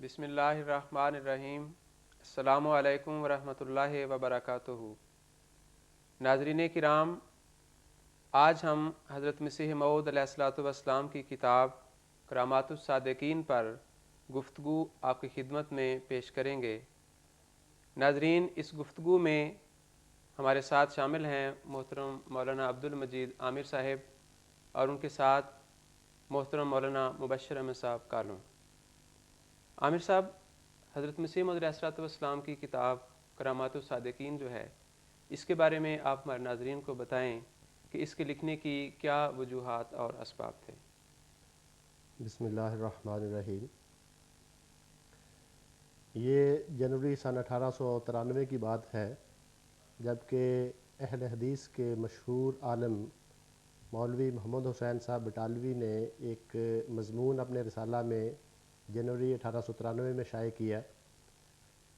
بسم اللہ الرحمن الرحیم۔ السلام علیکم ورحمۃ اللہ وبرکاتہ۔ ناظرین کرام، آج ہم حضرت مسیح موعود علیہ الصلوۃ والسلام کی کتاب کرامات الصادقین پر گفتگو آپ کی خدمت میں پیش کریں گے۔ ناظرین، اس گفتگو میں ہمارے ساتھ شامل ہیں محترم مولانا عبد المجید عامر صاحب اور ان کے ساتھ محترم مولانا مبشر احمد صاحب کالوں۔ عامر صاحب، حضرت مسیح موعود علیہ الصلوۃ والسلام کی کتاب کرامات الصادقین جو ہے، اس کے بارے میں آپ ہمارے ناظرین کو بتائیں کہ اس کے لکھنے کی کیا وجوہات اور اسباب تھے۔ بسم اللہ الرحمن الرحیم۔ یہ جنوری سن 1893 کی بات ہے، جب کہ اہل حدیث کے مشہور عالم مولوی محمد حسین صاحب بٹالوی نے ایک مضمون اپنے رسالہ میں جنوری 1893 میں شائع کیا،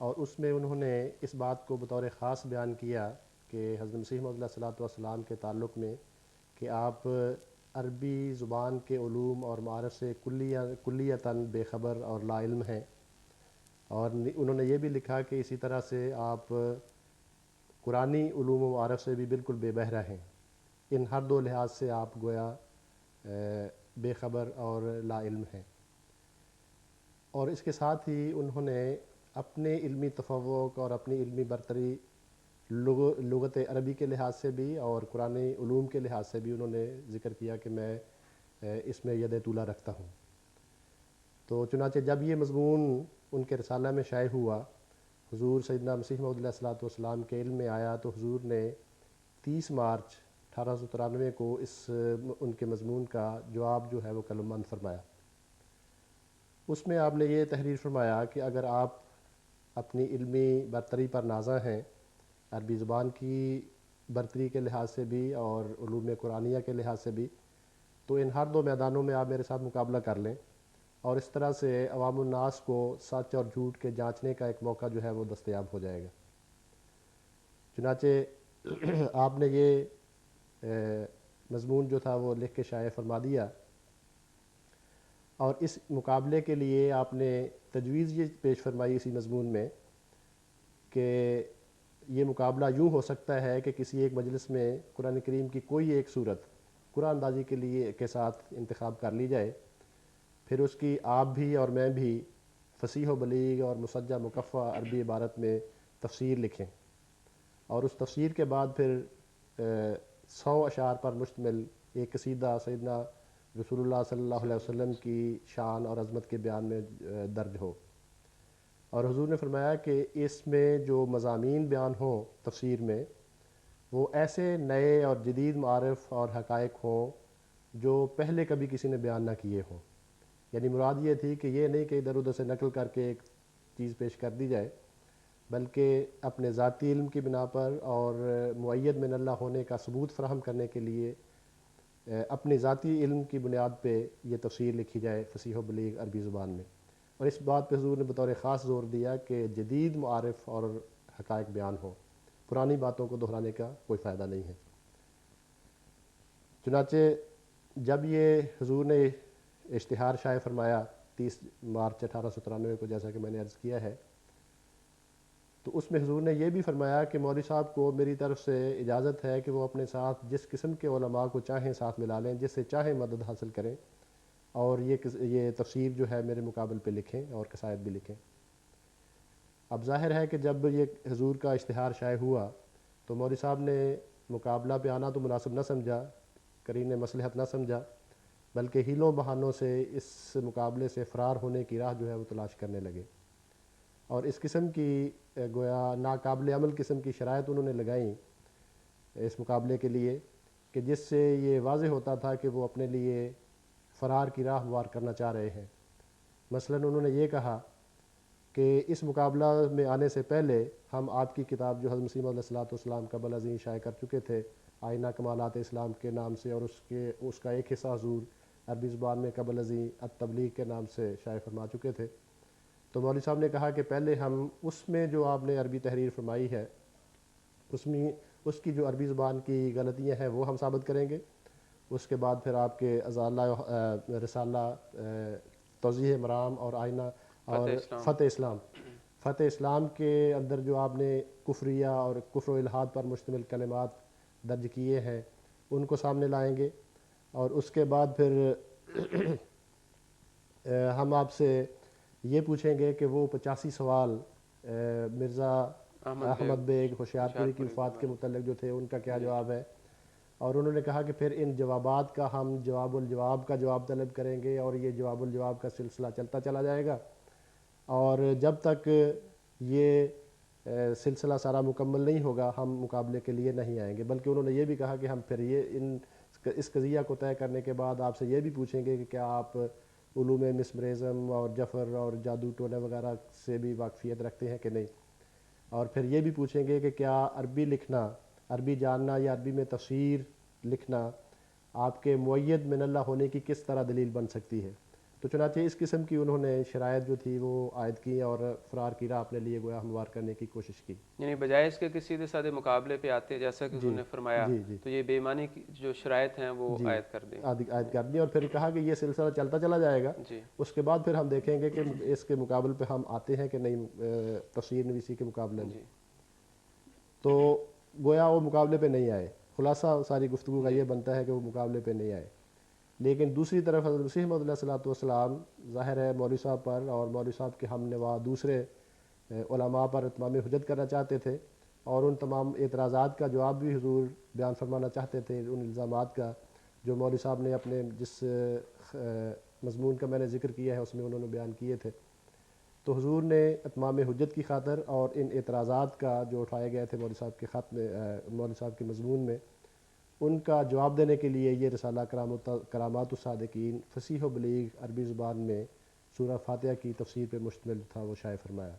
اور اس میں انہوں نے اس بات کو بطور خاص بیان کیا کہ حضرت مسیح موعود علیہ الصلوۃ والسلام کے تعلق میں کہ آپ عربی زبان کے علوم اور معارف سے کلیتاً بے خبر اور لا علم ہیں، اور انہوں نے یہ بھی لکھا کہ اسی طرح سے آپ قرآنی علوم و معارف سے بھی بالکل بے بہرہ ہیں۔ ان ہر دو لحاظ سے آپ گویا بے خبر اور لا علم ہیں، اور اس کے ساتھ ہی انہوں نے اپنے علمی تفوق اور اپنی علمی برتری لغت عربی کے لحاظ سے بھی اور قرآنی علوم کے لحاظ سے بھی انہوں نے ذکر کیا کہ میں اس میں ید طولہ رکھتا ہوں۔ تو چنانچہ جب یہ مضمون ان کے رسالہ میں شائع ہوا، حضور سیدنا مسیح موعود علیہ الصلوۃ والسلام کے علم میں آیا، تو حضور نے 30 مارچ 1893 کو ان کے مضمون کا جواب جو ہے وہ قلم بند فرمایا۔ اس میں آپ نے یہ تحریر فرمایا کہ اگر آپ اپنی علمی برتری پر نازاں ہیں، عربی زبان کی برتری کے لحاظ سے بھی اور علوم قرآنیہ کے لحاظ سے بھی، تو ان ہر دو میدانوں میں آپ میرے ساتھ مقابلہ کر لیں، اور اس طرح سے عوام الناس کو سچ اور جھوٹ کے جانچنے کا ایک موقع جو ہے وہ دستیاب ہو جائے گا۔ چنانچہ آپ نے یہ مضمون جو تھا وہ لکھ کے شائع فرما دیا، اور اس مقابلے کے لیے آپ نے تجویز یہ پیش فرمائی اسی مضمون میں کہ یہ مقابلہ یوں ہو سکتا ہے کہ کسی ایک مجلس میں قرآن کریم کی کوئی ایک صورت قرآن اندازی کے لیے کے ساتھ انتخاب کر لی جائے، پھر اس کی آپ بھی اور میں بھی فصیح و بلیغ اور مسجع مکفّع عربی عبارت میں تفسیر لکھیں، اور اس تفسیر کے بعد پھر 100 اشعار پر مشتمل ایک قصیدہ سیدنا رسول اللہ صلی اللہ علیہ وسلم کی شان اور عظمت کے بیان میں درج ہو۔ اور حضور نے فرمایا کہ اس میں جو مضامین بیان ہوں تفسیر میں، وہ ایسے نئے اور جدید معارف اور حقائق ہوں جو پہلے کبھی کسی نے بیان نہ کیے ہوں۔ یعنی مراد یہ تھی کہ یہ نہیں کہ ادھر ادھر سے نقل کر کے ایک چیز پیش کر دی جائے، بلکہ اپنے ذاتی علم کی بنا پر اور مؤید من اللہ ہونے کا ثبوت فراہم کرنے کے لیے اپنی ذاتی علم کی بنیاد پہ یہ تفسیر لکھی جائے فصیح و بلیغ عربی زبان میں۔ اور اس بات پہ حضور نے بطور خاص زور دیا کہ جدید معارف اور حقائق بیان ہوں، پرانی باتوں کو دہرانے کا کوئی فائدہ نہیں ہے۔ چنانچہ جب یہ حضور نے اشتہار شائع فرمایا 30 مارچ 1893 کو، جیسا کہ میں نے عرض کیا ہے، تو اس میں حضور نے یہ بھی فرمایا کہ مولوی صاحب کو میری طرف سے اجازت ہے کہ وہ اپنے ساتھ جس قسم کے علماء کو چاہیں ساتھ ملا لیں، جس سے چاہیں مدد حاصل کریں، اور یہ تفسیر جو ہے میرے مقابل پہ لکھیں اور قصائد بھی لکھیں۔ اب ظاہر ہے کہ جب یہ حضور کا اشتہار شائع ہوا تو مولوی صاحب نے مقابلہ پہ آنا تو مناسب نہ سمجھا، قرین مصلحت نہ سمجھا، بلکہ ہیلوں بہانوں سے اس مقابلے سے فرار ہونے کی راہ جو ہے وہ تلاش کرنے لگے، اور اس قسم کی گویا ناقابل عمل قسم کی شرائط انہوں نے لگائیں اس مقابلے کے لیے، کہ جس سے یہ واضح ہوتا تھا کہ وہ اپنے لیے فرار کی راہ ہموار کرنا چاہ رہے ہیں۔ مثلا انہوں نے یہ کہا کہ اس مقابلہ میں آنے سے پہلے ہم آپ کی کتاب جو حضرت مسیح موعود علیہ الصلوۃ والسلام قبل ازیں شائع کر چکے تھے، آئینہ کمالات اسلام کے نام سے، اور اس کا ایک حصہ حضور عربی زبان میں قبل ازیں التبلیغ کے نام سے شائع فرما چکے تھے۔ تو مولوی صاحب نے کہا کہ پہلے ہم اس میں جو آپ نے عربی تحریر فرمائی ہے اس کی جو عربی زبان کی غلطیاں ہیں وہ ہم ثابت کریں گے، اس کے بعد پھر آپ کے رسالہ توضیح مرام اور آئینہ اور فتح اسلام کے اندر جو آپ نے کفریہ اور کفر و الحاد پر مشتمل کلمات درج کیے ہیں ان کو سامنے لائیں گے، اور اس کے بعد پھر ہم آپ سے یہ پوچھیں گے کہ وہ 85 سوال مرزا احمد بیگ ہوشیار پوری کی وفات کے متعلق جو تھے ان کا کیا جواب ہے، اور انہوں نے کہا کہ پھر ان جوابات کا ہم جواب الجواب کا جواب طلب کریں گے، اور یہ جواب الجواب کا سلسلہ چلتا چلا جائے گا، اور جب تک یہ سلسلہ سارا مکمل نہیں ہوگا ہم مقابلے کے لیے نہیں آئیں گے۔ بلکہ انہوں نے یہ بھی کہا کہ ہم پھر اس قضیہ کو طے کرنے کے بعد آپ سے یہ بھی پوچھیں گے کہ کیا آپ علوم مسمرزم اور جفر اور جادو ٹونے وغیرہ سے بھی واقفیت رکھتے ہیں کہ نہیں، اور پھر یہ بھی پوچھیں گے کہ کیا عربی لکھنا، عربی جاننا یا عربی میں تفسیر لکھنا آپ کے مؤید من اللہ ہونے کی کس طرح دلیل بن سکتی ہے۔ تو چنانچہ اس قسم کی انہوں نے شرائط جو تھی وہ عائد کی اور فرار کی راہ اپنے لیے گویا ہموار کرنے کی کوشش کی، یعنی بجائے اس کے کہ سیدھے سادھے مقابلے پہ آتے جیسا کہ انہوں نے فرمایا، تو یہ بے ایمانی کی جو شرائط ہیں وہ عائد کر دیں، عائد کر دی، اور پھر کہا کہ یہ سلسلہ چلتا چلا جائے گا، اس کے بعد پھر ہم دیکھیں گے کہ اس کے مقابل پہ ہم آتے ہیں کہ نہیں تفسیر نویسی کے مقابلے میں۔ تو گویا وہ مقابلے پہ نہیں آئے، خلاصہ ساری گفتگو کا یہ بنتا ہے کہ وہ مقابلے پہ نہیں آئے۔ لیکن دوسری طرف حضرت مسیح موعود علیہ السلام ظاہر ہے مولوی صاحب پر اور مولوی صاحب کے ہم نوا دوسرے علماء پر اتمام حجت کرنا چاہتے تھے، اور ان تمام اعتراضات کا جواب بھی حضور بیان فرمانا چاہتے تھے، ان الزامات کا جو مولوی صاحب نے اپنے جس مضمون کا میں نے ذکر کیا ہے اس میں انہوں نے بیان کیے تھے۔ تو حضور نے اتمام حجت کی خاطر اور ان اعتراضات کا جو اٹھائے گئے تھے مولوی صاحب کے خط میں، مولوی صاحب کے مضمون میں، ان کا جواب دینے کے لیے یہ رسالہ کرامات الصادقین فصیح و بلیغ عربی زبان میں سورہ فاتحہ کی تفسیر پہ مشتمل تھا، وہ شائع فرمایا۔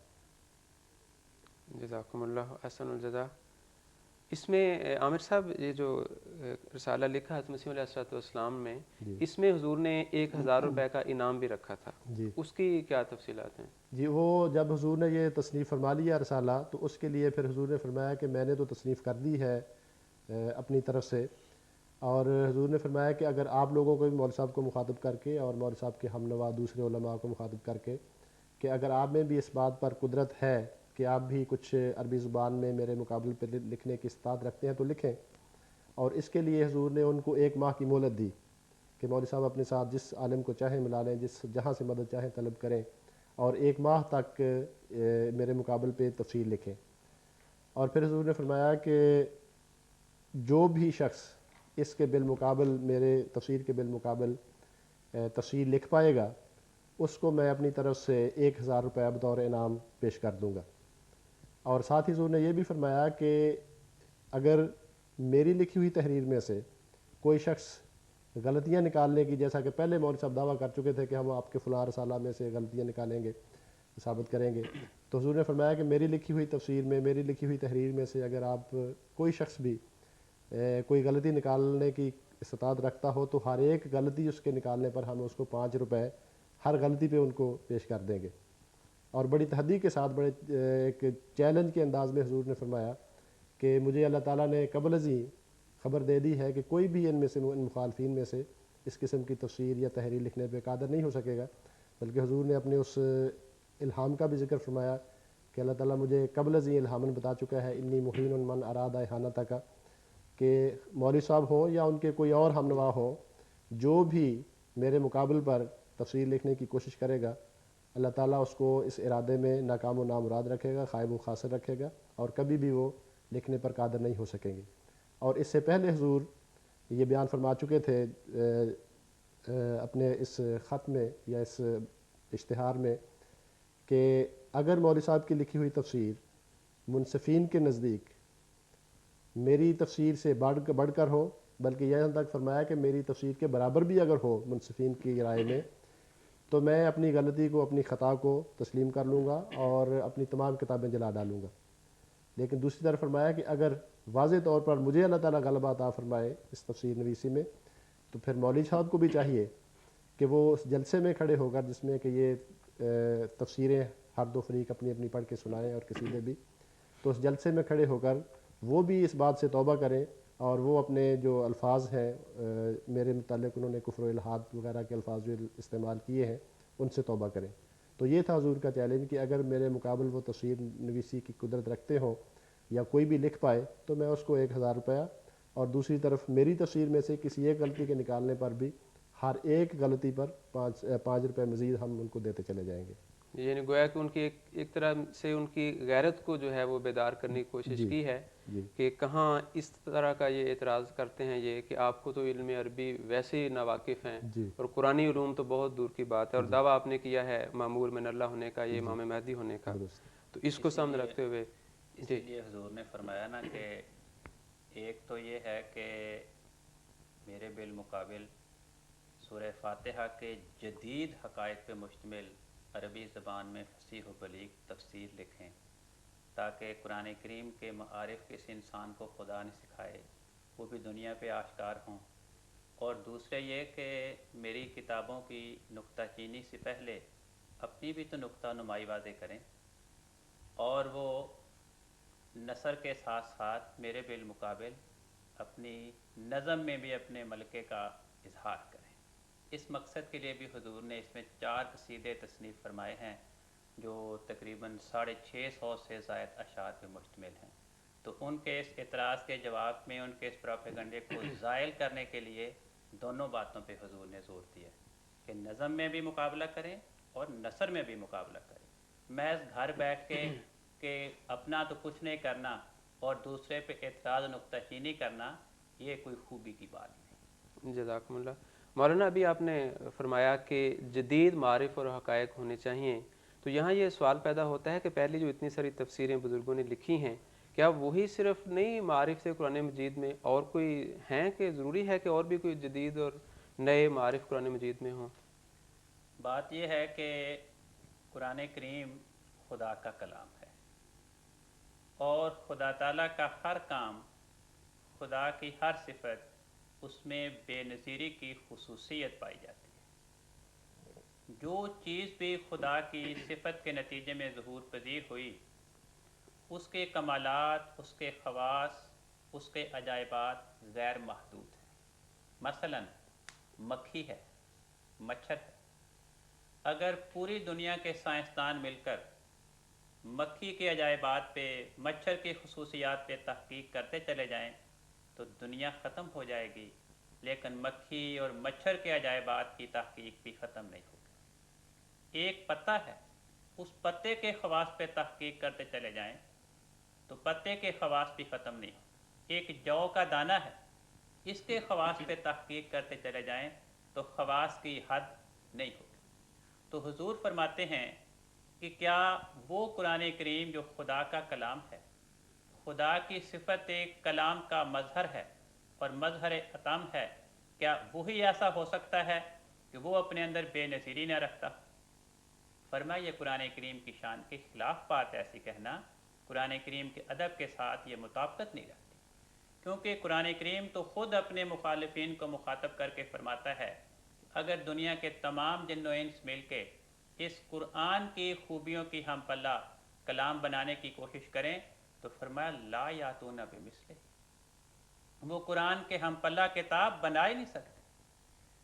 جزاکم اللہ احسن الجزا۔ اس میں عامر صاحب یہ جو رسالہ لکھا حضرت مسیح علیہ السلام میں، اس میں حضور نے 1000 روپے کا انعام بھی رکھا تھا، اس کی کیا تفصیلات ہیں؟ جی، وہ جب حضور نے یہ تصنیف فرما لیا رسالہ تو اس کے لیے پھر حضور نے فرمایا کہ میں نے تو تصنیف کر دی ہے اپنی طرف سے، اور حضور نے فرمایا کہ اگر آپ لوگوں کو بھی مولوی صاحب کو مخاطب کر کے اور مولوی صاحب کے ہم نوا دوسرے علماء کو مخاطب کر کے کہ اگر آپ میں بھی اس بات پر قدرت ہے کہ آپ بھی کچھ عربی زبان میں میرے مقابل پہ لکھنے کی استطاعت رکھتے ہیں تو لکھیں، اور اس کے لیے حضور نے ان کو 1 ماہ کی مہلت دی کہ مولوی صاحب اپنے ساتھ جس عالم کو چاہیں ملا لیں، جہاں سے مدد چاہیں طلب کریں، اور 1 ماہ تک میرے مقابل پہ تفسیر لکھیں۔ اور پھر حضور نے فرمایا کہ جو بھی شخص اس کے بالمقابل میرے تفسیر کے بالمقابل تفسیر لکھ پائے گا اس کو میں اپنی طرف سے 1000 روپے بطور انعام پیش کر دوں گا۔ اور ساتھ ہی حضور نے یہ بھی فرمایا کہ اگر میری لکھی ہوئی تحریر میں سے کوئی شخص غلطیاں نکالنے کی، جیسا کہ پہلے مولوی صاحب دعویٰ کر چکے تھے کہ ہم آپ کے فلاں رسالہ میں سے غلطیاں نکالیں گے، ثابت کریں گے، تو حضور نے فرمایا کہ میری لکھی ہوئی تفسیر میں، میری لکھی ہوئی تحریر میں سے اگر آپ کوئی شخص بھی کوئی غلطی نکالنے کی استطاعت رکھتا ہو تو ہر ایک غلطی اس کے نکالنے پر ہم اس کو 5 روپے ہر غلطی پہ ان کو پیش کر دیں گے۔ اور بڑی تحدی کے ساتھ، بڑے ایک چیلنج کے انداز میں حضور نے فرمایا کہ مجھے اللہ تعالیٰ نے قبل ازیں خبر دے دی ہے کہ کوئی بھی ان میں سے، ان مخالفین میں سے، اس قسم کی تفسیر یا تحریر لکھنے پہ قادر نہیں ہو سکے گا۔ بلکہ حضور نے اپنے اس الہام کا بھی ذکر فرمایا کہ اللہ تعالیٰ مجھے قبل ازیں الہاماً بتا چکا ہے، انی مہین من اراد احانتہ کا، کہ مولوی صاحب ہوں یا ان کے کوئی اور ہم نوا ہوں، جو بھی میرے مقابل پر تفسیر لکھنے کی کوشش کرے گا اللہ تعالیٰ اس کو اس ارادے میں ناکام و نامراد رکھے گا، خائب و خاسر رکھے گا، اور کبھی بھی وہ لکھنے پر قادر نہیں ہو سکیں گے۔ اور اس سے پہلے حضور یہ بیان فرما چکے تھے اپنے اس خط میں یا اس اشتہار میں کہ اگر مولوی صاحب کی لکھی ہوئی تفسیر منصفین کے نزدیک میری تفسیر سے بڑھ کر ہو، بلکہ یہاں تک فرمایا کہ میری تفسیر کے برابر بھی اگر ہو منصفین کی رائے میں، تو میں اپنی غلطی کو، اپنی خطا کو تسلیم کر لوں گا اور اپنی تمام کتابیں جلا ڈالوں گا۔ لیکن دوسری طرف فرمایا کہ اگر واضح طور پر مجھے اللہ تعالیٰ غلبہ عطا فرمائے اس تفسیر نویسی میں، تو پھر مولوی صاحب کو بھی چاہیے کہ وہ اس جلسے میں کھڑے ہو کر، جس میں کہ یہ تفسیریں ہر دو فریق اپنی اپنی پڑھ کے سنائیں اور قصیدے بھی، تو اس جلسے میں کھڑے ہو کر وہ بھی اس بات سے توبہ کریں اور وہ اپنے جو الفاظ ہیں میرے متعلق انہوں نے کفر و الحاد وغیرہ کے الفاظ جو استعمال کیے ہیں ان سے توبہ کریں۔ تو یہ تھا حضور کا چیلنج کہ اگر میرے مقابل وہ تصویر نویسی کی قدرت رکھتے ہوں یا کوئی بھی لکھ پائے تو میں اس کو 1000 روپیہ، اور دوسری طرف میری تصویر میں سے کسی ایک غلطی کے نکالنے پر بھی ہر ایک غلطی پر 5 روپے مزید ہم ان کو دیتے چلے جائیں گے۔ یعنی گویا کہ ان کی ایک طرح سے ان کی غیرت کو جو ہے وہ بیدار کرنے کی کوشش جی کی ہے جی کہ کہاں اس طرح کا یہ اعتراض کرتے ہیں یہ کہ آپ کو تو علم عربی ویسے ہی ناواقف ہیں جی اور قرآنی علوم تو بہت دور کی بات ہے، اور جی دعویٰ آپ نے کیا ہے معمور من اللہ ہونے کا، یہ جی امام مہدی ہونے کا، درست۔ تو اس کو سامنے رکھتے ہوئے اسی جی لیے حضور نے فرمایا نا کہ ایک تو یہ ہے کہ میرے بالمقابل سورہ فاتحہ کے جدید حقائق پہ مشتمل عربی زبان میں فصیح و بلیغ تفسیر لکھیں تاکہ قرآن کریم کے معارف کسی انسان کو خدا نے سکھائے وہ بھی دنیا پہ آشکار ہوں، اور دوسرے یہ کہ میری کتابوں کی نکتہ چینی سے پہلے اپنی بھی تو نکتہ نمائی واضح کریں، اور وہ نثر کے ساتھ ساتھ میرے بالمقابل اپنی نظم میں بھی اپنے ملکے کا اظہار کریں۔ اس مقصد کے لیے بھی حضور نے اس میں 4 قصیدے تصنیف فرمائے ہیں جو تقریباً 650 سے زائد اشعار پہ مشتمل ہیں۔ تو ان کے اس اعتراض کے جواب میں، ان کے اس پروپیگنڈے کو زائل کرنے کے لیے دونوں باتوں پہ حضور نے زور دیا کہ نظم میں بھی مقابلہ کریں اور نثر میں بھی مقابلہ کریں۔ محض گھر بیٹھ کے کہ اپنا تو کچھ نہیں کرنا اور دوسرے پہ اعتراض و نکتہ چینی کرنا، یہ کوئی خوبی کی بات نہیں۔ جزاکم اللہ۔ مولانا ابھی آپ نے فرمایا کہ جدید معارف اور حقائق ہونے چاہیے، تو یہاں یہ سوال پیدا ہوتا ہے کہ پہلی جو اتنی ساری تفسیریں بزرگوں نے لکھی ہیں، کیا وہی صرف نئی معارف سے قرآن مجید میں اور کوئی ہیں کہ ضروری ہے کہ اور بھی کوئی جدید اور نئے معارف قرآن مجید میں ہوں؟ بات یہ ہے کہ قرآن کریم خدا کا کلام ہے، اور خدا تعالیٰ کا ہر کام، خدا کی ہر صفت، اس میں بے نظیری کی خصوصیت پائی جاتی ہے۔ جو چیز بھی خدا کی صفت کے نتیجے میں ظہور پذیر ہوئی، اس کے کمالات، اس کے خواص، اس کے عجائبات غیر محدود ہیں۔ مثلا مکھی ہے، مچھر ہے۔ اگر پوری دنیا کے سائنسدان مل کر مکھی کے عجائبات پہ، مچھر کی خصوصیات پہ تحقیق کرتے چلے جائیں تو دنیا ختم ہو جائے گی، لیکن مکھی اور مچھر کے عجائبات کی تحقیق بھی ختم نہیں ہوگی۔ ایک پتا ہے، اس پتے کے خواص پہ تحقیق کرتے چلے جائیں تو پتے کے خواص بھی ختم نہیں ہوں۔ ایک جو کا دانہ ہے، اس کے خواص پہ تحقیق کرتے چلے جائیں تو خواص کی حد نہیں ہوگی۔ تو حضور فرماتے ہیں کہ کیا وہ قرآن کریم جو خدا کا کلام ہے، خدا کی صفت کلام کا مظہر ہے اور مظہر اتم ہے، کیا وہی ایسا ہو سکتا ہے کہ وہ اپنے اندر بے نظیری نہ رکھتا؟ فرمایا یہ قرآن کریم کی شان کے خلاف بات ہے ایسی کہنا، قرآن کریم کے ادب کے ساتھ یہ مطابقت نہیں رکھتی، کیونکہ قرآن کریم تو خود اپنے مخالفین کو مخاطب کر کے فرماتا ہے اگر دنیا کے تمام جن و انس مل کے اس قرآن کی خوبیوں کی ہم پلہ کلام بنانے کی کوشش کریں تو فرمایا لا یاتون بمثلہ، وہ قرآن کے ہم پلہ کتاب بنا ہی نہیں سکتے۔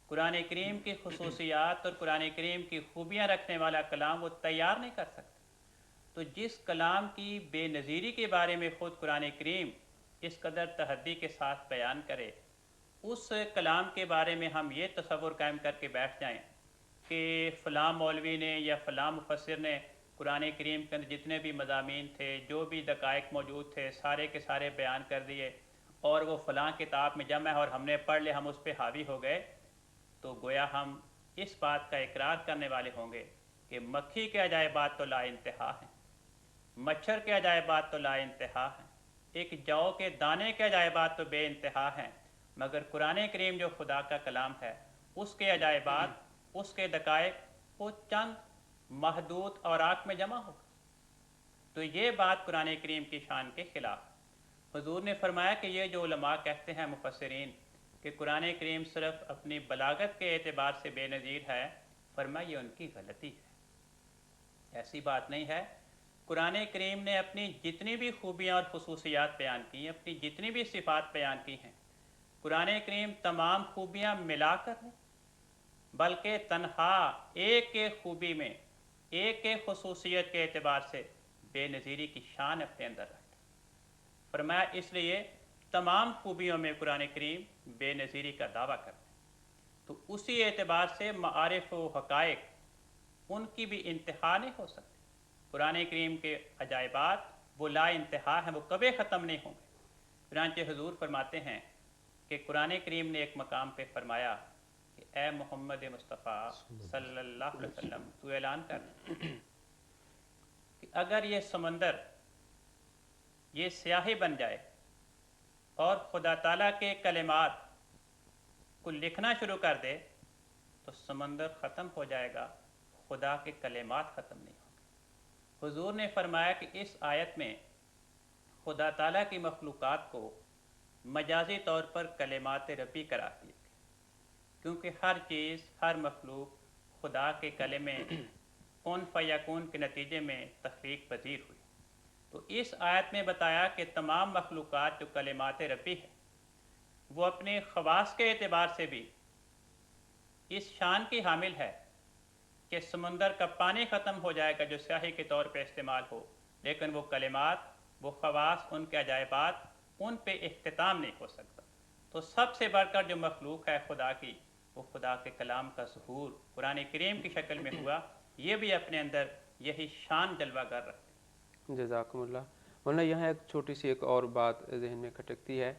قرآن کریم کی خصوصیات اور قرآن کریم کی خوبیاں رکھنے والا کلام وہ تیار نہیں کر سکتے۔ تو جس کلام کی بے نظیری کے بارے میں خود قرآن کریم اس قدر تحدی کے ساتھ بیان کرے، اس کلام کے بارے میں ہم یہ تصور قائم کر کے بیٹھ جائیں کہ فلاں مولوی نے یا فلاں مفسر نے قرآن کریم کے اندر جتنے بھی مضامین تھے، جو بھی دقائق موجود تھے، سارے کے سارے بیان کر دیے، اور وہ فلاں کتاب میں جمع ہے اور ہم نے پڑھ لے، ہم اس پہ حاوی ہو گئے، تو گویا ہم اس بات کا اقرار کرنے والے ہوں گے کہ مکھی کے عجائبات تو لا انتہا ہیں، مچھر کے عجائبات تو لا انتہا ہیں، ایک جو کے دانے کے عجائبات تو بے انتہا ہیں، مگر قرآن کریم جو خدا کا کلام ہے، اس کے عجائبات، اس کے دقائق وہ چند محدود اوراق میں جمع ہوگا۔ تو یہ بات قرآن کریم کی شان کے خلاف۔ حضور نے فرمایا کہ یہ جو علماء کہتے ہیں مفسرین کہ قرآن کریم صرف اپنی بلاغت کے اعتبار سے بے نظیر ہے، فرمایا یہ ان کی غلطی ہے، ایسی بات نہیں ہے۔ قرآن کریم نے اپنی جتنی بھی خوبیاں اور خصوصیات بیان کی ہیں، اپنی جتنی بھی صفات بیان کی ہیں، قرآن کریم تمام خوبیاں ملا کر نہیں، بلکہ تنہا ایک ایک خوبی میں ایک ایک خصوصیت کے اعتبار سے بے نظیری کی شان اپنے اندر رکھتا ہے۔ فرمایا اس لیے تمام خوبیوں میں قرآن کریم بے نظیری کا دعویٰ کرتا ہے، تو اسی اعتبار سے معارف و حقائق ان کی بھی انتہا نہیں ہو سکتی۔ قرآن کریم کے عجائبات وہ لا انتہا ہیں، وہ کبھی ختم نہیں ہوں گے۔ چنانچہ حضور فرماتے ہیں کہ قرآن کریم نے ایک مقام پہ فرمایا کہ اے محمد مصطفیٰ صلی اللہ علیہ وسلم تو اعلان کر کہ اگر یہ سمندر یہ سیاہی بن جائے اور خدا تعالیٰ کے کلمات کو لکھنا شروع کر دے تو سمندر ختم ہو جائے گا، خدا کے کلمات ختم نہیں ہوں گے۔ حضور نے فرمایا کہ اس آیت میں خدا تعالیٰ کی مخلوقات کو مجازی طور پر کلمات ربی قرار دیے گئے، کیونکہ ہر چیز، ہر مخلوق خدا کے کلمے کن فیکون کے نتیجے میں تخلیق پذیر ہوئی۔ تو اس آیت میں بتایا کہ تمام مخلوقات جو کلمات ربی ہے وہ اپنے خواص کے اعتبار سے بھی اس شان کی حامل ہے کہ سمندر کا پانی ختم ہو جائے گا جو سیاہی کے طور پہ استعمال ہو، لیکن وہ کلمات، وہ خواص، ان کے عجائبات، ان پہ اختتام نہیں ہو سکتا۔ تو سب سے بڑھ کر جو مخلوق ہے خدا کی، وہ خدا کے کلام کا ظہور قرآن کریم کی شکل میں ہوا، یہ بھی اپنے اندر یہی شان جلوہ گر رکھتے ہیں۔ جزاکم اللہ۔ مولانا یہاں ایک چھوٹی سی ایک اور بات ذہن میں کھٹکتی ہے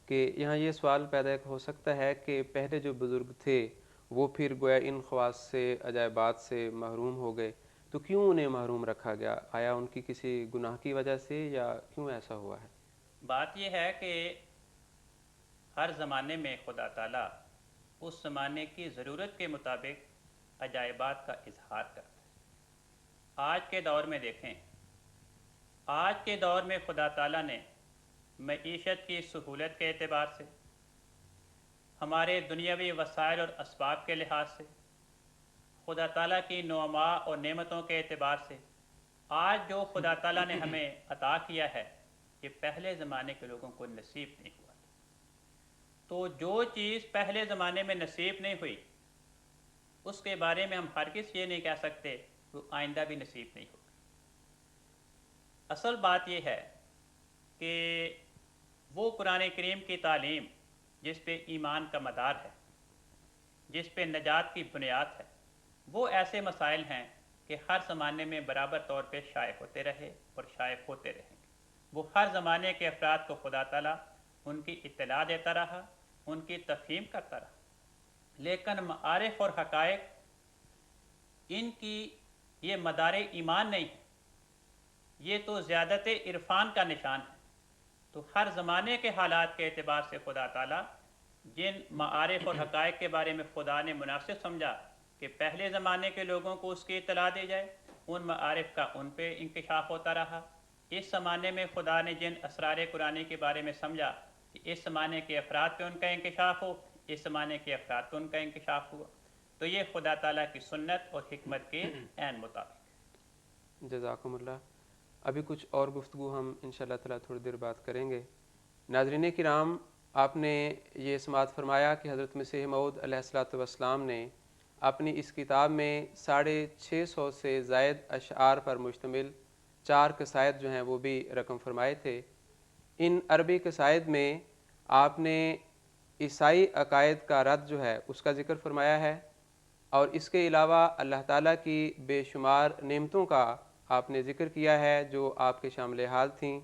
کہ یہاں یہ سوال پیدا ہو سکتا ہے کہ پہلے جو بزرگ تھے وہ پھر گویا ان خواص سے، عجائبات سے محروم ہو گئے، تو کیوں انہیں محروم رکھا گیا؟ آیا ان کی کسی گناہ کی وجہ سے یا کیوں ایسا ہوا ہے؟ بات یہ ہے کہ ہر زمانے میں خدا تعالیٰ اس زمانے کی ضرورت کے مطابق عجائبات کا اظہار کرتا ہے۔ آج کے دور میں دیکھیں، آج کے دور میں خدا تعالیٰ نے معیشت کی سہولت کے اعتبار سے، ہمارے دنیاوی وسائل اور اسباب کے لحاظ سے، خدا تعالیٰ کی نعما اور نعمتوں کے اعتبار سے آج جو خدا تعالیٰ نے ہمیں عطا کیا ہے یہ پہلے زمانے کے لوگوں کو نصیب نہیں ہوا تھا۔ تو جو چیز پہلے زمانے میں نصیب نہیں ہوئی اس کے بارے میں ہم ہرگز یہ نہیں کہہ سکتے وہ آئندہ بھی نصیب نہیں ہوگی۔ اصل بات یہ ہے کہ وہ قرآن کریم کی تعلیم جس پہ ایمان کا مدار ہے، جس پہ نجات کی بنیاد ہے، وہ ایسے مسائل ہیں کہ ہر زمانے میں برابر طور پہ شائع ہوتے رہے اور شائع ہوتے رہیں گے۔ وہ ہر زمانے کے افراد کو خدا تعالیٰ ان کی اطلاع دیتا رہا، ان کی تفہیم کرتا رہا، لیکن معارف اور حقائق ان کی یہ مدار ایمان نہیں ہے، یہ تو زیادت عرفان کا نشان ہے۔ تو ہر زمانے کے حالات کے اعتبار سے خدا تعالیٰ جن معارف اور حقائق کے بارے میں خدا نے مناسب سمجھا کہ پہلے زمانے کے لوگوں کو اس کی اطلاع دی جائے، ان معارف کا ان پہ انکشاف ہوتا رہا۔ اس زمانے میں خدا نے جن اسرار قرآنی کے بارے میں سمجھا کہ اس زمانے کے افراد پہ ان کا انکشاف ہو، اس زمانے کے افراد پہ ان کا انکشاف ہوا۔ تو یہ خدا تعالیٰ کی سنت اور حکمت کے عین مطابق۔ جزاکم اللہ۔ ابھی کچھ اور گفتگو ہم انشاءاللہ تعالیٰ تھوڑی دیر بات کریں گے۔ ناظرین کرام، آپ نے یہ سماعت فرمایا کہ حضرت مسیح موعود علیہ الصلوۃ والسلام نے اپنی اس کتاب میں 650 سے زائد اشعار پر مشتمل 4 قصائد جو ہیں وہ بھی رقم فرمائے تھے۔ ان عربی قصائد میں آپ نے عیسائی عقائد کا رد جو ہے اس کا ذکر فرمایا ہے، اور اس کے علاوہ اللہ تعالیٰ کی بے شمار نعمتوں کا آپ نے ذکر کیا ہے جو آپ کے شامل حال تھیں،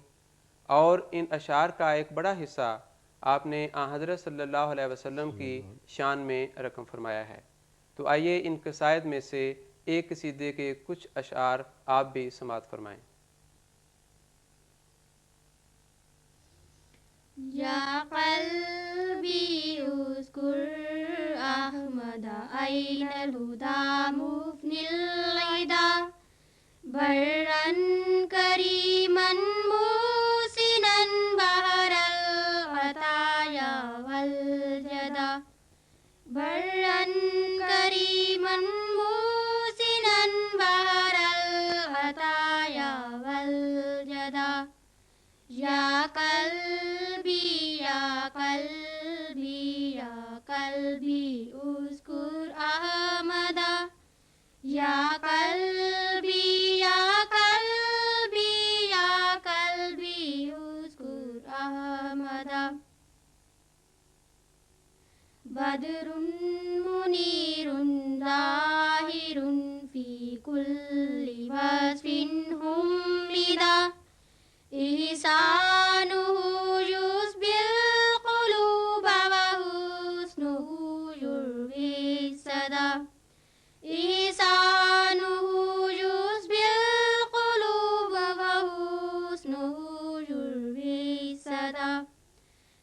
اور ان اشعار کا ایک بڑا حصہ آپ نے حضرت صلی اللہ علیہ وسلم کی شان میں رقم فرمایا ہے۔ تو آئیے ان قصائد میں سے ایک قصیدے کے کچھ اشعار آپ بھی سماعت فرمائیں۔ یا قلبی اذکر احمد این الہدا مفنی العدا برًا کریما محسنا بحر العطایا والجدا برًا کریما محسنا بحر العطایا والجدا یا قلبی یا قلبی یا قلبی اذکر احمدا یا قلبی بدر منير ظاهر في كل وصف حمدا إحسانه يشبه القلوب وحسنه يروي الصدى إحسانه يشبه القلوب وحسنه يروي الصدى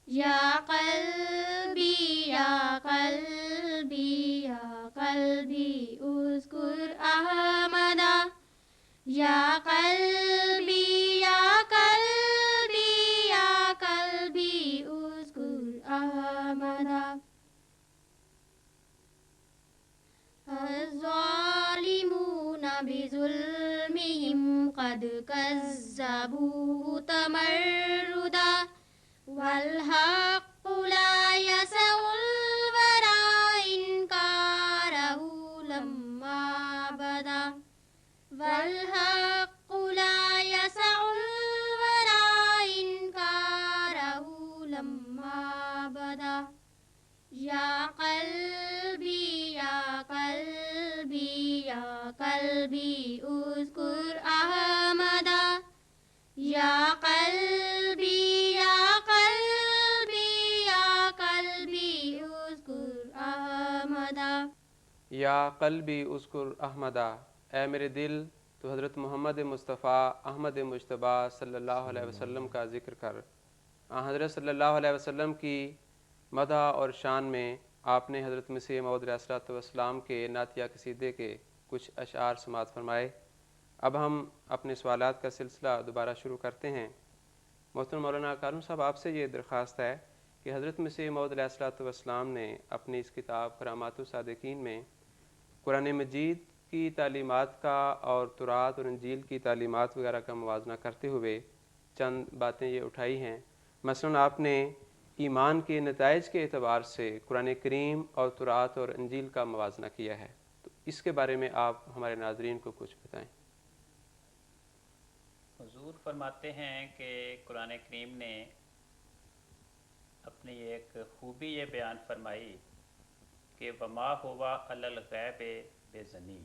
يا قلبي يا قلبي يا قلبي اذكر أحمدا يا قلبي يا قلبي يا قلبي اذكر أحمدا الظالمون بظلمهم قد كذبوه تمردا والحق لا يسع الورى إنكاره لما بدا والحق لا يسع الورى إنكاره لما بدا يا قلبي يا قلبي يا قلبي اذكر أحمدا يا قلبي يا قلبي يا قلبي اذكر أحمدا یا قلبی اذکر احمدا، اے میرے دل تو حضرت محمد مصطفیٰ احمد مجتبیٰ صلی اللہ علیہ وسلم کا ذکر کر۔ حضرت صلی اللہ علیہ وسلم کی مدح اور شان میں آپ نے حضرت مسیح موعود علیہ الصلوۃ والسلام کے نعتیہ قصیدے کے کچھ اشعار سماعت فرمائے۔ اب ہم اپنے سوالات کا سلسلہ دوبارہ شروع کرتے ہیں۔ محترم مولانا کارون صاحب، آپ سے یہ درخواست ہے کہ حضرت مسیح موعود علیہ الصلوۃ والسلام نے اپنی اس کتاب کرامات الصادقین میں قرآن مجید کی تعلیمات کا اور تورات اور انجیل کی تعلیمات وغیرہ کا موازنہ کرتے ہوئے چند باتیں یہ اٹھائی ہیں۔ مثلاً آپ نے ایمان کے نتائج کے اعتبار سے قرآن کریم اور تورات اور انجیل کا موازنہ کیا ہے، تو اس کے بارے میں آپ ہمارے ناظرین کو کچھ بتائیں۔ حضور فرماتے ہیں کہ قرآن کریم نے اپنی ایک خوبی یہ بیان فرمائی کہ وما ہوا علی الغیب بظنی،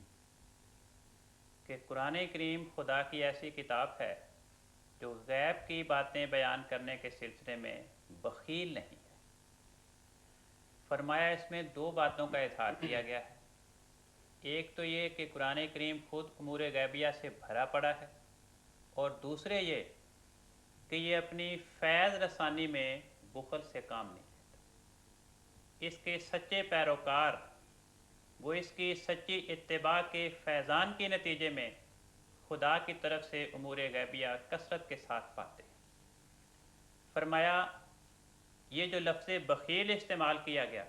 کہ قرآن کریم خدا کی ایسی کتاب ہے جو غیب کی باتیں بیان کرنے کے سلسلے میں بخیل نہیں ہے۔ فرمایا اس میں دو باتوں کا اظہار کیا گیا ہے، ایک تو یہ کہ قرآن کریم خود امور غیبیہ سے بھرا پڑا ہے، اور دوسرے یہ کہ یہ اپنی فیض رسانی میں بخل سے کام نہیں لیتا۔ اس کے سچے پیروکار وہ اس کی سچی اتباع کے فیضان کے نتیجے میں خدا کی طرف سے امور غیبیہ کثرت کے ساتھ پاتے ہیں۔ فرمایا یہ جو لفظ بخیل استعمال کیا گیا،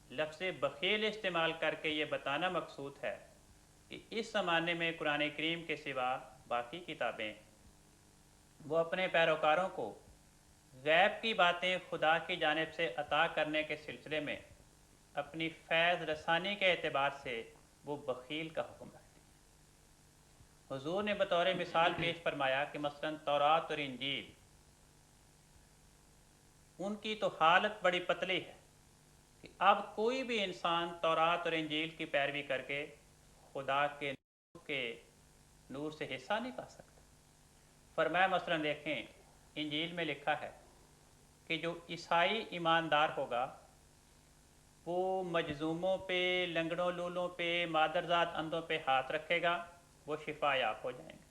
لفظ بخیل استعمال کر کے یہ بتانا مقصود ہے کہ اس زمانے میں قرآن کریم کے سوا باقی کتابیں وہ اپنے پیروکاروں کو غیب کی باتیں خدا کی جانب سے عطا کرنے کے سلسلے میں اپنی فیض رسانی کے اعتبار سے وہ بخیل کا حکم رکھتی ہیں۔ حضور نے بطور مثال پیش فرمایا کہ مثلاً تورات اور انجیل، ان کی تو حالت بڑی پتلی ہے کہ اب کوئی بھی انسان تورات اور انجیل کی پیروی کر کے خدا کے نور سے حصہ نہیں پا سکتا۔ فرمایا مثلاً دیکھیں انجیل میں لکھا ہے کہ جو عیسائی ایماندار ہوگا وہ مجذوموں پہ، لنگڑوں لولوں پہ، مادرزاد اندھوں پہ ہاتھ رکھے گا، وہ شفا یاب ہو جائیں گے۔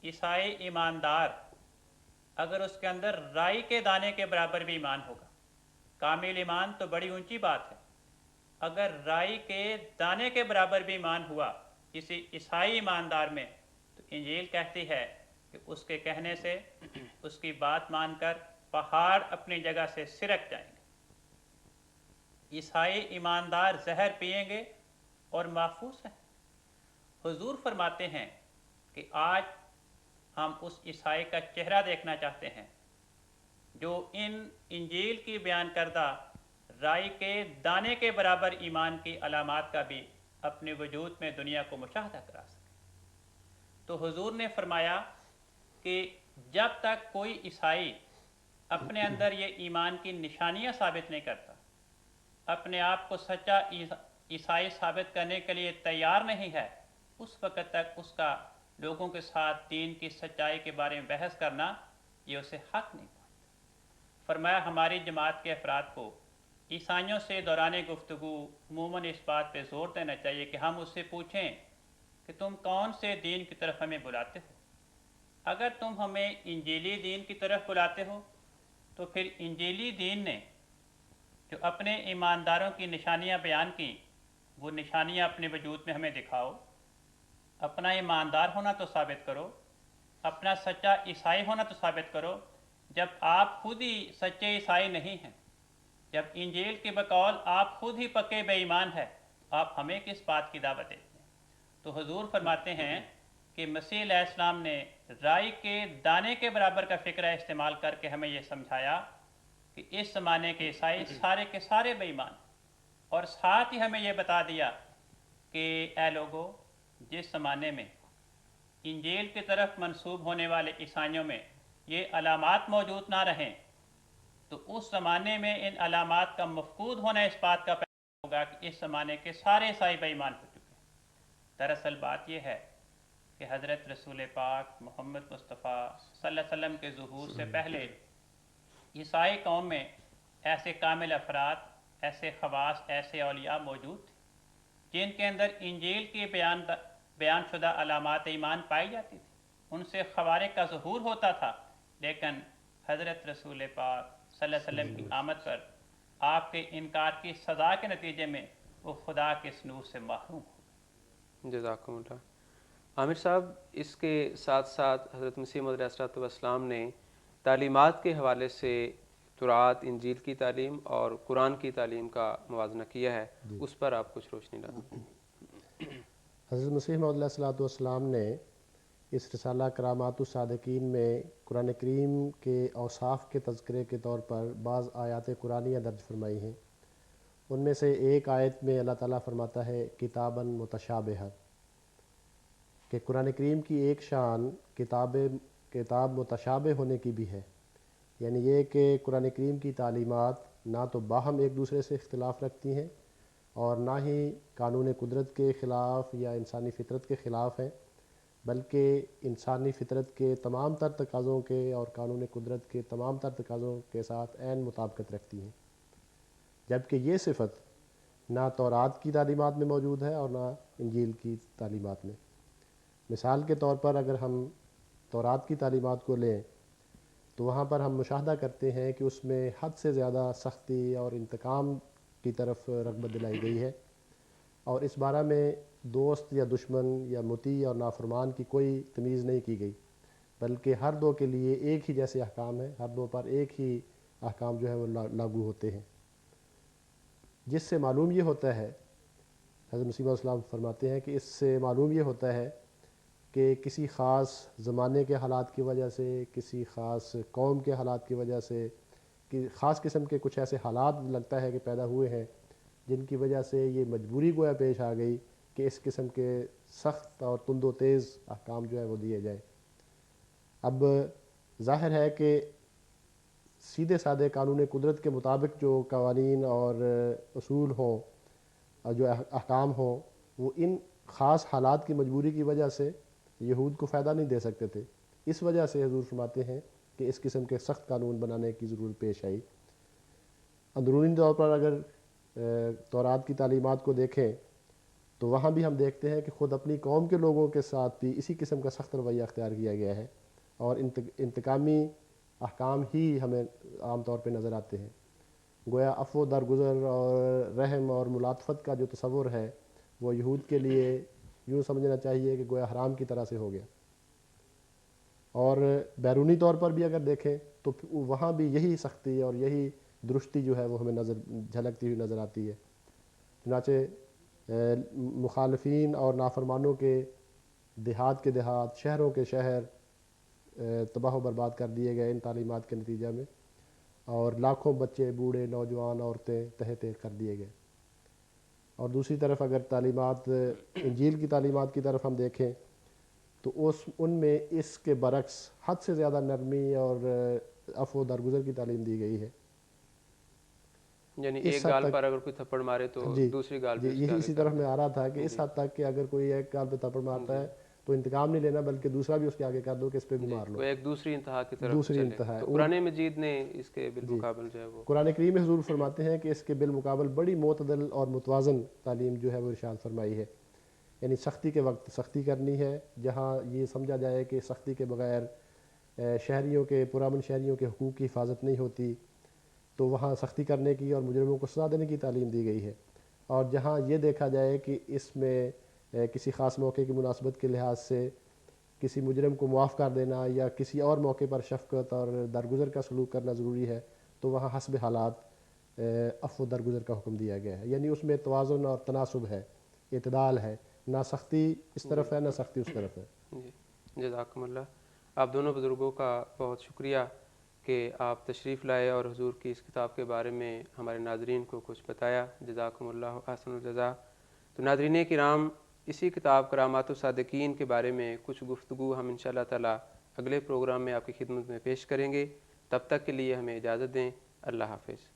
عیسائی ایماندار اگر اس کے اندر رائی کے دانے کے برابر بھی ایمان ہوگا، کامل ایمان تو بڑی اونچی بات ہے، اگر رائی کے دانے کے برابر بھی ایمان ہوا کسی عیسائی ایماندار میں، تو انجیل کہتی ہے کہ اس کے کہنے سے، اس کی بات مان کر پہاڑ اپنی جگہ سے سرک جائیں گے۔ عیسائی ایماندار زہر پئیں گے اور محفوظ ہیں۔ حضور فرماتے ہیں کہ آج ہم اس عیسائی کا چہرہ دیکھنا چاہتے ہیں جو ان انجیل کی بیان کردہ رائی کے دانے کے برابر ایمان کی علامات کا بھی اپنے وجود میں دنیا کو مشاہدہ کرا سکے۔ تو حضور نے فرمایا کہ جب تک کوئی عیسائی اپنے اندر یہ ایمان کی نشانیاں ثابت نہیں کرتا، اپنے آپ کو سچا عیسائی ثابت کرنے کے لیے تیار نہیں ہے، اس وقت تک اس کا لوگوں کے ساتھ دین کی سچائی کے بارے میں بحث کرنا یہ اسے حق نہیں پہنچتا۔ فرمایا ہماری جماعت کے افراد کو عیسائیوں سے دوران گفتگو عموماً اس بات پہ زور دینا چاہیے کہ ہم اس سے پوچھیں کہ تم کون سے دین کی طرف ہمیں بلاتے ہو۔ اگر تم ہمیں انجیلی دین کی طرف بلاتے ہو تو پھر انجیلی دین نے جو اپنے ایمانداروں کی نشانیاں بیان کی وہ نشانیاں اپنے وجود میں ہمیں دکھاؤ، اپنا ایماندار ہونا تو ثابت کرو، اپنا سچا عیسائی ہونا تو ثابت کرو۔ جب آپ خود ہی سچے عیسائی نہیں ہیں، جب انجیل کے بقول آپ خود ہی پکے بے ایمان ہے، آپ ہمیں کس بات کی دعوت دیتے ہیں؟ تو حضور فرماتے ہیں کہ مسیح علیہ السلام نے رائی کے دانے کے برابر کا فکرہ استعمال کر کے ہمیں یہ سمجھایا کہ اس زمانے کے عیسائی سارے کے سارے بے ایمان، اور ساتھ ہی ہمیں یہ بتا دیا کہ اے لوگو، جس زمانے میں انجیل کی طرف منسوب ہونے والے عیسائیوں میں یہ علامات موجود نہ رہیں تو اس زمانے میں ان علامات کا مفقود ہونا اس بات کا پیغام ہوگا کہ اس زمانے کے سارے عیسائی بے ایمان ہو چکے ہیں۔ دراصل بات یہ ہے کہ حضرت رسول پاک محمد مصطفیٰ صلی اللہ علیہ وسلم کے ظہور سے پہلے عیسائی قوم میں ایسے کامل افراد، ایسے خواص، ایسے اولیاء موجود تھے جن کے اندر انجیل کی بیان شدہ علامات ایمان پائی جاتی تھی، ان سے خوارق کا ظہور ہوتا تھا، لیکن حضرت رسول پاک صلی اللہ علیہ وسلم کی آمد پر آپ کے انکار کی سزا کے نتیجے میں وہ خدا کے اس نور سے محروم ہو۔ جزاکم اللہ۔ عامر صاحب، اس کے ساتھ ساتھ حضرت مسیح موعود علیہ السلام نے تعلیمات کے حوالے سے تورات، انجیل کی تعلیم اور قرآن کی تعلیم کا موازنہ کیا ہے، اس پر آپ کچھ روشنی ڈالیں۔ حضرت مسیح موعود علیہ السلام نے اس رسالہ کرامات الصادقین میں قرآن کریم کے اوصاف کے تذکرے کے طور پر بعض آیات قرآنیہ درج فرمائی ہیں۔ ان میں سے ایک آیت میں اللہ تعالیٰ فرماتا ہے کتاباً متشابہہ، کہ قرآن کریم کی ایک شان کتاب متشابہ ہونے کی بھی ہے، یعنی یہ کہ قرآن کریم کی تعلیمات نہ تو باہم ایک دوسرے سے اختلاف رکھتی ہیں اور نہ ہی قانون قدرت کے خلاف یا انسانی فطرت کے خلاف ہیں، بلکہ انسانی فطرت کے تمام تر تقاضوں کے اور قانون قدرت کے تمام تر تقاضوں کے ساتھ عین مطابقت رکھتی ہیں، جبکہ یہ صفت نہ تورات کی تعلیمات میں موجود ہے اور نہ انجیل کی تعلیمات میں۔ مثال کے طور پر اگر ہم تورات کی تعلیمات کو لیں تو وہاں پر ہم مشاہدہ کرتے ہیں کہ اس میں حد سے زیادہ سختی اور انتقام کی طرف رغبت دلائی گئی ہے، اور اس بارے میں دوست یا دشمن یا مطیع اور نافرمان کی کوئی تمیز نہیں کی گئی، بلکہ ہر دو کے لیے ایک ہی جیسے احکام ہیں، ہر دو پر ایک ہی احکام جو ہے وہ لاگو ہوتے ہیں، جس سے معلوم یہ ہوتا ہے، حضرت مسیح علیہ السلام فرماتے ہیں کہ اس سے معلوم یہ ہوتا ہے کہ کسی خاص زمانے کے حالات کی وجہ سے، کسی خاص قوم کے حالات کی وجہ سے، کہ خاص قسم کے کچھ ایسے حالات لگتا ہے کہ پیدا ہوئے ہیں جن کی وجہ سے یہ مجبوری گویا پیش آ گئی کہ اس قسم کے سخت اور تند و تیز احکام جو ہے وہ دیے جائیں۔ اب ظاہر ہے کہ سیدھے سادے قانون قدرت کے مطابق جو قوانین اور اصول ہوں اور جو احکام ہوں، وہ ان خاص حالات کی مجبوری کی وجہ سے یہود کو فائدہ نہیں دے سکتے تھے، اس وجہ سے حضور فرماتے ہیں کہ اس قسم کے سخت قانون بنانے کی ضرورت پیش آئی۔ اندرونی طور پر اگر تورات کی تعلیمات کو دیکھیں تو وہاں بھی ہم دیکھتے ہیں کہ خود اپنی قوم کے لوگوں کے ساتھ بھی اسی قسم کا سخت رویہ اختیار کیا گیا ہے، اور انتقامی احکام ہی ہمیں عام طور پہ نظر آتے ہیں۔ گویا عفو درگزر اور رحم اور ملاطفت کا جو تصور ہے وہ یہود کے لیے یوں سمجھنا چاہیے کہ گویا حرام کی طرح سے ہو گیا، اور بیرونی طور پر بھی اگر دیکھیں تو وہاں بھی یہی سختی اور یہی درستی جو ہے وہ ہمیں جھلکتی ہوئی نظر آتی ہے۔ چنانچہ مخالفین اور نافرمانوں کے دیہات کے دیہات، شہروں کے شہر تباہ و برباد کر دیے گئے ان تعلیمات کے نتیجہ میں، اور لاکھوں بچے، بوڑھے، نوجوان، عورتیں تہہ تہہ کر دیے گئے۔ اور دوسری طرف اگر تعلیمات انجیل کی تعلیمات کی طرف ہم دیکھیں تو ان میں اس کے برعکس حد سے زیادہ نرمی اور عفو درگزر کی تعلیم دی گئی ہے۔ یعنی اس ایک حد گال تک پر اگر کوئی تھپڑ مارے تو جی دوسری گال جی بھی اس کے یہی آگے اسی کر طرف دیں۔ میں آ رہا تھا کہ اس جی حد تک کہ اگر کوئی ایک گال پہ تھپڑ مارتا ہے تو انتقام نہیں لینا بلکہ دوسرا بھی اس کے آگے کر دو کہ اس پہ بھی جی، مار لو، وہ ایک دوسری انتہا کی طرف دوسری چلے۔ انتہا ہے۔ تو قرآن مجید نے اس کے جی بالمقابل جو ہے وہ قرآن کریم میں حضور فرماتے ہیں کہ اس کے بالمقابل بڑی معتدل اور متوازن تعلیم جو ہے وہ ارشاد فرمائی ہے، یعنی سختی کے وقت سختی کرنی ہے، جہاں یہ سمجھا جائے کہ سختی کے بغیر شہریوں کے پرامن شہریوں کے حقوق کی حفاظت نہیں ہوتی، تو وہاں سختی کرنے کی اور مجرموں کو سزا دینے کی تعلیم دی گئی ہے۔ اور جہاں یہ دیکھا جائے کہ اس میں کسی خاص موقع کی مناسبت کے لحاظ سے کسی مجرم کو معاف کر دینا یا کسی اور موقع پر شفقت اور درگزر کا سلوک کرنا ضروری ہے، تو وہاں حسب حالات عفو درگزر کا حکم دیا گیا ہے، یعنی اس میں توازن اور تناسب ہے، اعتدال ہے، نہ سختی اس طرف ہے نہ سختی اس طرف ہے۔ جی، جزاکم اللہ۔ آپ دونوں بزرگوں کا بہت شکریہ کہ آپ تشریف لائے اور حضور کی اس کتاب کے بارے میں ہمارے ناظرین کو کچھ بتایا۔ جزاکم اللہ احسن الجزا۔ تو ناظرین کرام، اسی کتاب کرامات الصادقین کے بارے میں کچھ گفتگو ہم انشاءاللہ تعالی اگلے پروگرام میں آپ کی خدمت میں پیش کریں گے۔ تب تک کے لیے ہمیں اجازت دیں۔ اللہ حافظ۔